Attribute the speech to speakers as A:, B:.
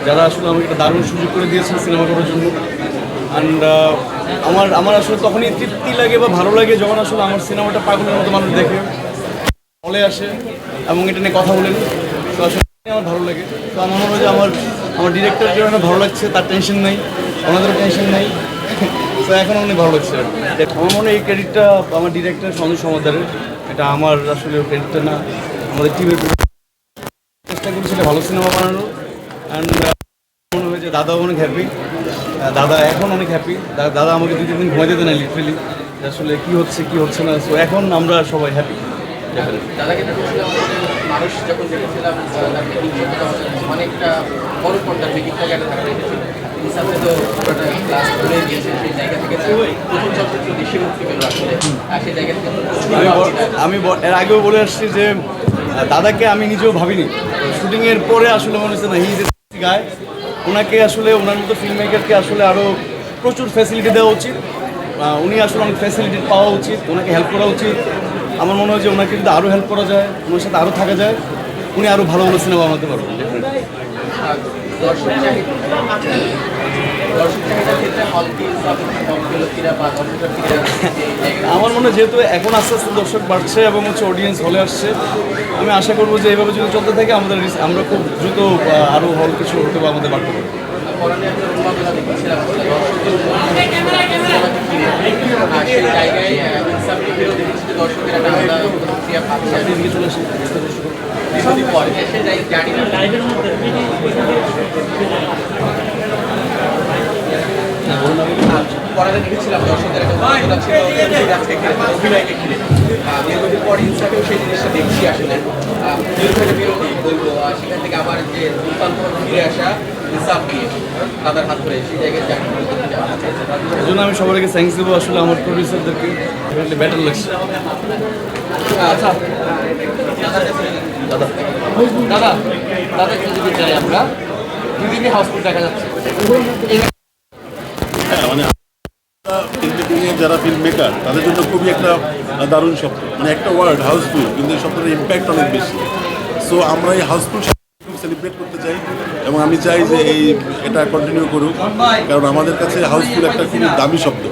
A: যারা আসলে আমাকে একটা দারুণ সুযোগ করে দিয়েছেন সিনেমা করার জন্য। অ্যান্ড আমার আসলে তখনই তৃপ্তি লাগে বা ভালো লাগে যখন আসলে আমার সিনেমাটা পাগলের মতো মানুষ দেখে, হলে আসে এবং এটা নিয়ে কথা বলেন। তো আসলে আমার ভালো লাগে। তো আমার মনে হয় যে আমার ডিরেক্টরকে অনেক ভালো লাগছে, তার টেনশন নেই, ওনাদেরও টেনশন নেই। তো এখন অনেক ভালো লাগছে। আমার মনে হয় এই ক্রেডিটটা আমার ডিরেক্টর সঞ্জয় সমাদারের, এটা আমার আসলে ক্রেডিটটা না, আমাদের টিমের চেষ্টা করেছিল ভালো সিনেমা বানানোর। অ্যান্ড মনে হয় যে দাদাও অনেক হ্যাপি, দাদা এখন অনেক হ্যাপি। দাদা আমাকে 2-3 দিন ঘুমাইতে দেয় না লিটারেলি, আসলে কী হচ্ছে না। সো এখন আমরা সবাই হ্যাপি।
B: দাদাকে মানুষ যখন দেখেছিলাম অনেকটা বড় পর্দার বিকিটটাকে একটা ধারণা এসেছিল। হিসাবে তো পুরোটা ক্লাস করে দিয়েছে, সেই জায়গা থেকে প্রথম চলচ্চিত্র দেশে মুক্তি পেল আসলে। আর সেই জায়গা থেকে
A: আমি এর আগেও বলে আসছি যে দাদাকে আমি নিজেও ভাবিনি। শুটিংয়ের পরে আসলে মনে হচ্ছে না হি ইজ এ গায়, ওনাকে আসলে ওনার মতো ফিল্ম মেকারকে আসলে আরও প্রচুর ফ্যাসিলিটি দেওয়া উচিত। উনি আসলে অনেক ফ্যাসিলিটি পাওয়া উচিত, ওনাকে হেল্প করা উচিত। আমার মনে হয় যে ওনাকে যদি আরও হেল্প করা যায়, ওনার সাথে আরও থাকা যায়, উনি আরও ভালো ভালো সিনেমা বানাতে পারবেন।
B: দর্শক চাহিদার ক্ষেত্রে
A: আমার মনে হয় যেহেতু এখন আস্তে আস্তে দর্শক বাড়ছে এবং অডিয়েন্স হলে আসছে, আমি আশা করবো যে এইভাবে যদি চলতে থাকে আমরা খুব দ্রুত আরও হল কিছু হতে বা আমাদের বাড়তে পারবো।
B: পড়াতে দেখেছিলাম দর্শকদের একটা অভিনয়কে ঘিরে দীর্ঘদিন পরে ইনসাফেও সেই জিনিসটা দেখছি আসলে বিরোধী বলবো। সেখান থেকে আবার যে দুর্দান্ত ফিরে আসা ইনসাফ নিয়ে তাদের হাত ধরে সেই জায়গায়
A: এই জন্য আমি সবাইকে থ্যাঙ্কস দেবো আসলে আমার প্রডিউসারদেরকে, বেটার লাগছে।
B: আচ্ছা দাদা দাদা দাদা একটু যদি চাই আমরা দুদিনই হাউসফুল দেখা যাচ্ছে।
C: মানে যারা ফিল্ম মেকার তাদের জন্য খুবই একটা দারুণ শব্দ, মানে একটা ওয়ার্ড হাউসফুল, কিন্তু এই শব্দটার ইম্প্যাক্ট অনেক বেশি। সো আমরা এই হাউসফুল সেলিব্রেট করতে চাই এবং আমি চাই যে এটা কন্টিনিউ করুক, কারণ আমাদের কাছে হাউসফুল একটা খুবই দামি শব্দ।